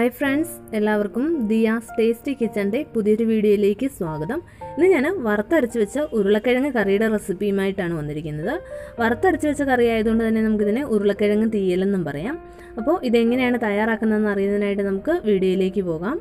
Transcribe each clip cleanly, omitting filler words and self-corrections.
Hi friends, എല്ലാവർക്കും Diaz tasty കിച്ചന്റെ പുതിയൊരു വീഡിയോയിലേക്ക് സ്വാഗതം. ഇന്ന് ഞാൻ വറുത്തരച്ച് വെച്ച ഉരുളക്കിഴങ്ങ് കറിയുടെ റെസിപ്പിയുമായിട്ടാണ് വന്നിരിക്കുന്നത്. വറുത്തരച്ച് വെച്ച കറി ആയതുകൊണ്ട് തന്നെ നമുക്കിതിനെ ഉരുളക്കിഴങ്ങ് തീയലെന്നും പറയാം. അപ്പോൾ ഇതെങ്ങനെയാണ് തയ്യാറാക്കുന്നതെന്ന് അറിയുന്നതിനായിട്ട് നമുക്ക് വീഡിയോയിലേക്ക് പോകാം.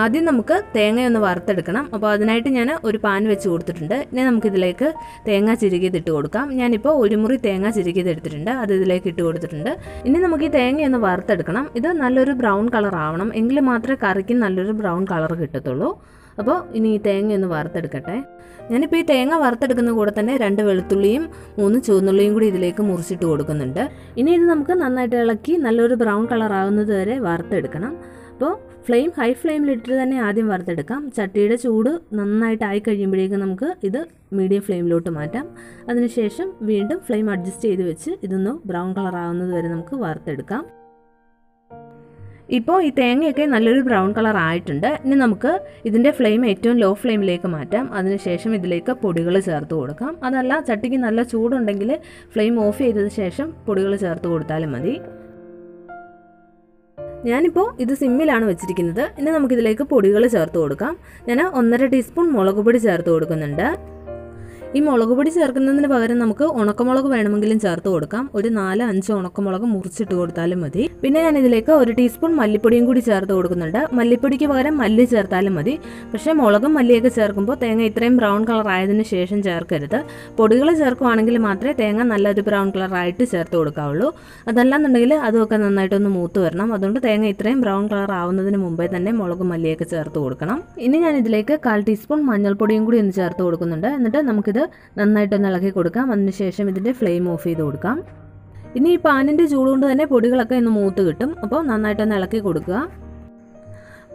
ആദ്യം നമുക്ക് തേങ്ങയൊന്ന് വറുത്തെടുക്കണം. അപ്പോൾ അതിനായിട്ട് ഞാൻ ഒരു പാൻ വെച്ച് കൊടുത്തിട്ടുണ്ട്. ഇനി നമുക്കിതിലേക്ക് തേങ്ങ ചിരുകിയതിട്ട് കൊടുക്കാം. ഞാനിപ്പോൾ ഒരു മുറി തേങ്ങ ചിരുകിയതെടുത്തിട്ടുണ്ട്, അത് ഇതിലേക്ക് ഇട്ട് കൊടുത്തിട്ടുണ്ട്. ഇനി നമുക്ക് ഈ തേങ്ങയൊന്ന് വറുത്തെടുക്കണം. ഇത് നല്ലൊരു ബ്രൗൺ കളർ ആവണം, എങ്കിൽ മാത്രമേ കറിക്ക് നല്ലൊരു ബ്രൗൺ കളർ കിട്ടത്തുള്ളൂ. അപ്പോൾ ഇനി ഈ തേങ്ങയൊന്ന് വറുത്തെടുക്കട്ടെ. ഞാനിപ്പോൾ ഈ തേങ്ങ വറുത്തെടുക്കുന്ന കൂടെ തന്നെ 2 വെളുത്തുള്ളിയും 3 ചുവന്നുള്ളിയും കൂടി ഇതിലേക്ക് മുറിച്ചിട്ട് കൊടുക്കുന്നുണ്ട്. ഇനി ഇത് നമുക്ക് നന്നായിട്ട് ഇളക്കി നല്ലൊരു ബ്രൗൺ കളർ ആകുന്നത് വരെ വറുത്തെടുക്കണം. അപ്പോൾ ഫ്ലെയിം ഹൈ ഫ്ലെയിമിലിട്ട് തന്നെ ആദ്യം വറുത്തെടുക്കാം. ചട്ടിയുടെ ചൂട് നന്നായിട്ടായി കഴിയുമ്പോഴേക്കും നമുക്ക് ഇത് മീഡിയം ഫ്ലെയിമിലോട്ട് മാറ്റാം. അതിനുശേഷം വീണ്ടും ഫ്ലെയിം അഡ്ജസ്റ്റ് ചെയ്ത് വെച്ച് ഇതൊന്ന് ബ്രൗൺ കളർ ആവുന്നത് വരെ നമുക്ക് വറുത്തെടുക്കാം. ഇപ്പോൾ ഈ തേങ്ങയൊക്കെ നല്ലൊരു ബ്രൗൺ കളർ ആയിട്ടുണ്ട്. ഇനി നമുക്ക് ഇതിൻ്റെ ഫ്ലെയിം ഏറ്റവും ലോ ഫ്ലെയിമിലേക്ക് മാറ്റാം. അതിനുശേഷം ഇതിലേക്ക് പൊടികൾ ചേർത്ത് കൊടുക്കാം. അതല്ല, ചട്ടിക്ക് നല്ല ചൂടുണ്ടെങ്കിൽ ഫ്ലെയിം ഓഫ് ചെയ്തതിന് ശേഷം പൊടികൾ ചേർത്ത് കൊടുത്താലും മതി. ഞാനിപ്പോൾ ഇത് സിമ്മിലാണ് വെച്ചിരിക്കുന്നത്. ഇനി നമുക്കിതിലേക്ക് പൊടികൾ ചേർത്ത് കൊടുക്കാം. ഞാൻ 1.5 ടീസ്പൂൺ മുളക് പൊടി ചേർത്ത് കൊടുക്കുന്നുണ്ട്. ഈ മുളക് പൊടി ചേർക്കുന്നതിന് പകരം നമുക്ക് ഉണക്കമുളക് വേണമെങ്കിലും ചേർത്ത് കൊടുക്കാം. ഒരു 4-5 ഉണക്കമുളക് മുറിച്ചിട്ട് കൊടുത്താലും മതി. പിന്നെ ഞാൻ ഇതിലേക്ക് 1 ടീസ്പൂൺ മല്ലിപ്പൊടിയും കൂടി ചേർത്ത് കൊടുക്കുന്നുണ്ട്. മല്ലിപ്പൊടിക്ക് പകരം മല്ലി ചേർത്താലും മതി. പക്ഷേ മുളകും മല്ലിയൊക്കെ ചേർക്കുമ്പോൾ തേങ്ങ ഇത്രയും ബ്രൗൺ കളർ ആയതിനു ശേഷം ചേർക്കരുത്. പൊടികൾ ചേർക്കുവാണെങ്കിൽ മാത്രമേ തേങ്ങ നല്ലൊരു ബ്രൗൺ കളർ ആയിട്ട് ചേർത്ത് കൊടുക്കാവുള്ളൂ. അതല്ലാന്നുണ്ടെങ്കിൽ അതുമൊക്കെ നന്നായിട്ടൊന്ന് മൂത്ത് വരണം. അതുകൊണ്ട് തേങ്ങ ഇത്രയും ബ്രൗൺ കളർ ആവുന്നതിന് മുമ്പേ തന്നെ മുളകും മല്ലിയൊക്കെ ചേർത്ത് കൊടുക്കണം. ഇനി ഞാൻ ഇതിലേക്ക് 1/4 ടീസ്പൂൺ മഞ്ഞൾപ്പൊടിയും കൂടി ഒന്ന് ചേർത്ത് കൊടുക്കുന്നുണ്ട്. എന്നിട്ട് നമുക്കിത് നന്നായിട്ടൊന്ന് ഇളക്കി കൊടുക്കാം. അതിനുശേഷം ഇതിൻ്റെ ഫ്ലെയിം ഓഫ് ചെയ്ത് കൊടുക്കാം. ഇനി ഈ പാനിൻ്റെ ചൂടുകൊണ്ട് തന്നെ പൊടികളൊക്കെ ഒന്ന് മൂത്ത് കിട്ടും. അപ്പോൾ നന്നായിട്ടൊന്ന് ഇളക്കി കൊടുക്കുക.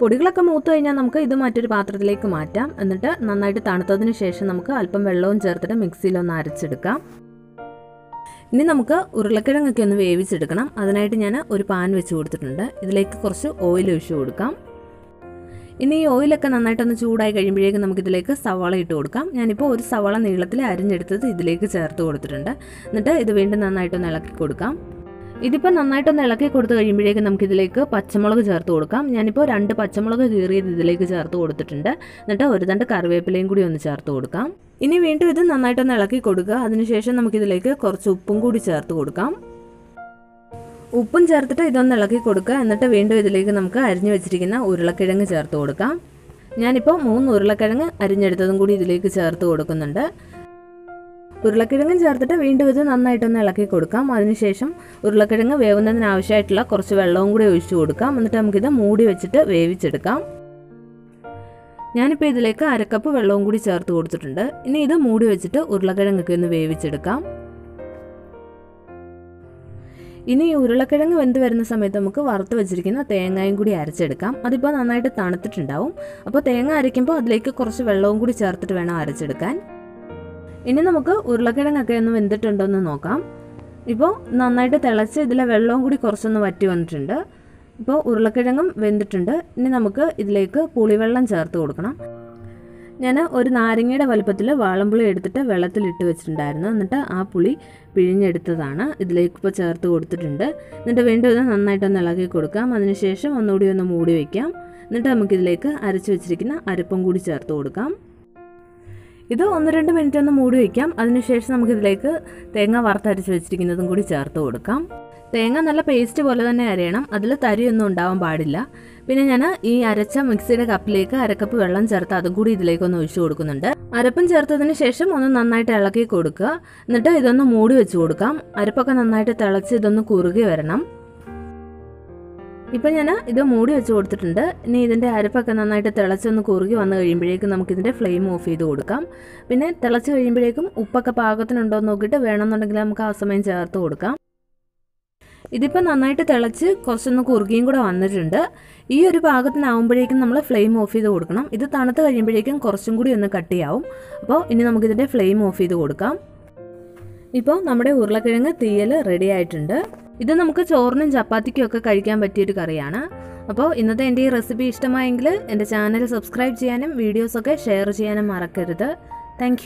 പൊടികളൊക്കെ മൂത്ത് കഴിഞ്ഞാൽ നമുക്ക് ഇത് മറ്റൊരു പാത്രത്തിലേക്ക് മാറ്റാം. എന്നിട്ട് നന്നായിട്ട് തണുത്തതിന് ശേഷം നമുക്ക് അല്പം വെള്ളവും ചേർത്തിട്ട് മിക്സിയിലൊന്ന് അരച്ചെടുക്കാം. ഇനി നമുക്ക് ഉരുളക്കിഴങ്ങൊക്കെ ഒന്ന് വേവിച്ചെടുക്കണം. അതിനായിട്ട് ഞാൻ ഒരു പാൻ വെച്ച് കൊടുത്തിട്ടുണ്ട്. ഇതിലേക്ക് കുറച്ച് ഓയിൽ ഒഴിച്ച് കൊടുക്കാം. ഇനി ഈ ഓയിലൊക്കെ നന്നായിട്ടൊന്ന് ചൂടായി കഴിയുമ്പോഴേക്കും നമുക്കിതിലേക്ക് സവാള ഇട്ട് കൊടുക്കാം. ഞാനിപ്പോൾ ഒരു സവാള നീളത്തിൽ അരിഞ്ഞെടുത്തത് ഇതിലേക്ക് ചേർത്ത് കൊടുത്തിട്ടുണ്ട്. എന്നിട്ട് ഇത് വീണ്ടും നന്നായിട്ടൊന്ന് ഇളക്കി കൊടുക്കാം. ഇതിപ്പോൾ നന്നായിട്ടൊന്ന് ഇളക്കി കൊടുത്ത് കഴിയുമ്പോഴേക്കും നമുക്കിതിലേക്ക് പച്ചമുളക് ചേർത്ത് കൊടുക്കാം. ഞാനിപ്പോൾ 2 പച്ചമുളക് കീറിയത് ഇതിലേക്ക് ചേർത്ത് കൊടുത്തിട്ടുണ്ട്. എന്നിട്ട് ഒരു തണ്ട് കറിവേപ്പിലയും കൂടി ഒന്ന് ചേർത്ത് കൊടുക്കാം. ഇനി വീണ്ടും ഇത് നന്നായിട്ടൊന്ന് ഇളക്കി കൊടുക്കുക. അതിനുശേഷം നമുക്കിതിലേക്ക് കുറച്ച് ഉപ്പും കൂടി ചേർത്ത് കൊടുക്കാം. ഉപ്പും ചേർത്തിട്ട് ഇതൊന്ന് ഇളക്കി കൊടുക്കുക. എന്നിട്ട് വീണ്ടും ഇതിലേക്ക് നമുക്ക് അരിഞ്ഞു വെച്ചിരിക്കുന്ന ഉരുളക്കിഴങ്ങ് ചേർത്ത് കൊടുക്കാം. ഞാനിപ്പോൾ 3 ഉരുളക്കിഴങ്ങ് അരിഞ്ഞെടുത്തതും കൂടി ഇതിലേക്ക് ചേർത്ത് കൊടുക്കുന്നുണ്ട്. ഉരുളക്കിഴങ്ങും ചേർത്തിട്ട് വീണ്ടും ഇത് നന്നായിട്ടൊന്ന് ഇളക്കി കൊടുക്കാം. അതിനുശേഷം ഉരുളക്കിഴങ്ങ് വേവുന്നതിന് ആവശ്യമായിട്ടുള്ള കുറച്ച് വെള്ളവും കൂടി ഒഴിച്ചു കൊടുക്കാം. എന്നിട്ട് നമുക്കിത് മൂടി വെച്ചിട്ട് വേവിച്ചെടുക്കാം. ഞാനിപ്പോൾ ഇതിലേക്ക് 1/2 കപ്പ് വെള്ളവും കൂടി ചേർത്ത് കൊടുത്തിട്ടുണ്ട്. ഇനി ഇത് മൂടി വെച്ചിട്ട് ഉരുളക്കിഴങ്ങൊക്കെ ഒന്ന് വേവിച്ചെടുക്കാം. ഇനി ഈ ഉരുളക്കിഴങ്ങ് വെന്ത് വരുന്ന സമയത്ത് നമുക്ക് വറുത്ത് വെച്ചിരിക്കുന്ന തേങ്ങയും കൂടി അരച്ചെടുക്കാം. അതിപ്പോൾ നന്നായിട്ട് തണുത്തിട്ടുണ്ടാവും. അപ്പോൾ തേങ്ങ അരയ്ക്കുമ്പോൾ അതിലേക്ക് കുറച്ച് വെള്ളവും കൂടി ചേർത്തിട്ട് വേണം അരച്ചെടുക്കാൻ. ഇനി നമുക്ക് ഉരുളക്കിഴങ്ങൊക്കെ ഒന്ന് വെന്തിട്ടുണ്ടോ എന്ന് നോക്കാം. ഇപ്പോൾ നന്നായിട്ട് തിളച്ച് ഇതിലെ വെള്ളവും കൂടി കുറച്ചൊന്ന് വറ്റി വന്നിട്ടുണ്ട്. ഇപ്പോൾ ഉരുളക്കിഴങ്ങും വെന്തിട്ടുണ്ട്. ഇനി നമുക്ക് ഇതിലേക്ക് പുളിവെള്ളം ചേർത്ത് കൊടുക്കണം. ഞാൻ ഒരു നാരങ്ങയുടെ വലുപ്പത്തിൽ വാളംപുളി എടുത്തിട്ട് വെള്ളത്തിലിട്ട് വെച്ചിട്ടുണ്ടായിരുന്നു. എന്നിട്ട് ആ പുളി പിഴിഞ്ഞെടുത്തതാണ് ഇതിലേക്ക് ഇപ്പോൾ ചേർത്ത് കൊടുത്തിട്ടുണ്ട്. എന്നിട്ട് വീണ്ടും ഇത് നന്നായിട്ടൊന്ന് ഇളക്കി കൊടുക്കാം. അതിനുശേഷം ഒന്നുകൂടി ഒന്ന് മൂടി വയ്ക്കാം. എന്നിട്ട് നമുക്കിതിലേക്ക് അരച്ച് വെച്ചിരിക്കുന്ന അരപ്പും കൂടി ചേർത്ത് കൊടുക്കാം. ഇത് 1-2 മിനിറ്റ് ഒന്ന് മൂടി വയ്ക്കാം. അതിനുശേഷം നമുക്കിതിലേക്ക് തേങ്ങ വറുത്തരച്ച് വെച്ചിരിക്കുന്നതും കൂടി ചേർത്ത് കൊടുക്കാം. തേങ്ങ നല്ല പേസ്റ്റ് പോലെ തന്നെ അരയണം, അതിൽ തരിയൊന്നും ഉണ്ടാവാൻ പാടില്ല. പിന്നെ ഞാൻ ഈ അരച്ച മിക്സിയുടെ കപ്പിലേക്ക് 1/2 കപ്പ് വെള്ളം ചേർത്ത് അതും കൂടി ഇതിലേക്കൊന്ന് ഒഴിച്ചു കൊടുക്കുന്നുണ്ട്. അരപ്പും ചേർത്തതിന് ശേഷം ഒന്ന് നന്നായിട്ട് ഇളക്കി കൊടുക്കുക. എന്നിട്ട് ഇതൊന്ന് മൂടി വെച്ച് കൊടുക്കാം. അരപ്പൊക്കെ നന്നായിട്ട് തിളച്ച് ഇതൊന്ന് കുറുകി വരണം. ഇപ്പം ഞാൻ ഇത് മൂടി വെച്ച് കൊടുത്തിട്ടുണ്ട്. ഇനി ഇതിൻ്റെ അരപ്പൊക്കെ നന്നായിട്ട് തിളച്ചൊന്ന് കുറുകി വന്നു കഴിയുമ്പോഴേക്കും നമുക്കിതിൻ്റെ ഫ്ലെയിം ഓഫ് ചെയ്ത് കൊടുക്കാം. പിന്നെ തിളച്ച് കഴിയുമ്പോഴേക്കും ഉപ്പൊക്കെ പാകത്തിനുണ്ടോ എന്ന് നോക്കിയിട്ട് വേണമെന്നുണ്ടെങ്കിൽ നമുക്ക് ആ സമയം ചേർത്ത് കൊടുക്കാം. ഇതിപ്പോൾ നന്നായിട്ട് തിളച്ച് കുറച്ചൊന്ന് കുറുകിയും കൂടെ വന്നിട്ടുണ്ട്. ഈ ഒരു പാകത്തിനാവുമ്പോഴേക്കും നമ്മൾ ഫ്ലെയിം ഓഫ് ചെയ്ത് കൊടുക്കണം. ഇത് തണുത്ത് കഴിയുമ്പോഴേക്കും കുറച്ചും കൂടി ഒന്ന് കട്ടിയാവും. അപ്പോൾ ഇനി നമുക്കിതിൻ്റെ ഫ്ലെയിം ഓഫ് ചെയ്ത് കൊടുക്കാം. ഇപ്പോൾ നമ്മുടെ ഉരുളക്കിഴങ്ങ് തീയൽ റെഡി ആയിട്ടുണ്ട്. ഇത് നമുക്ക് ചോറിനും ചപ്പാത്തിക്കും ഒക്കെ കഴിക്കാൻ പറ്റിയൊരു കറിയാണ്. അപ്പോൾ ഇന്നത്തെ എൻ്റെ ഈ റെസിപ്പി ഇഷ്ടമായെങ്കിൽ എൻ്റെ ചാനൽ സബ്സ്ക്രൈബ് ചെയ്യാനും വീഡിയോസൊക്കെ ഷെയർ ചെയ്യാനും മറക്കരുത്. താങ്ക്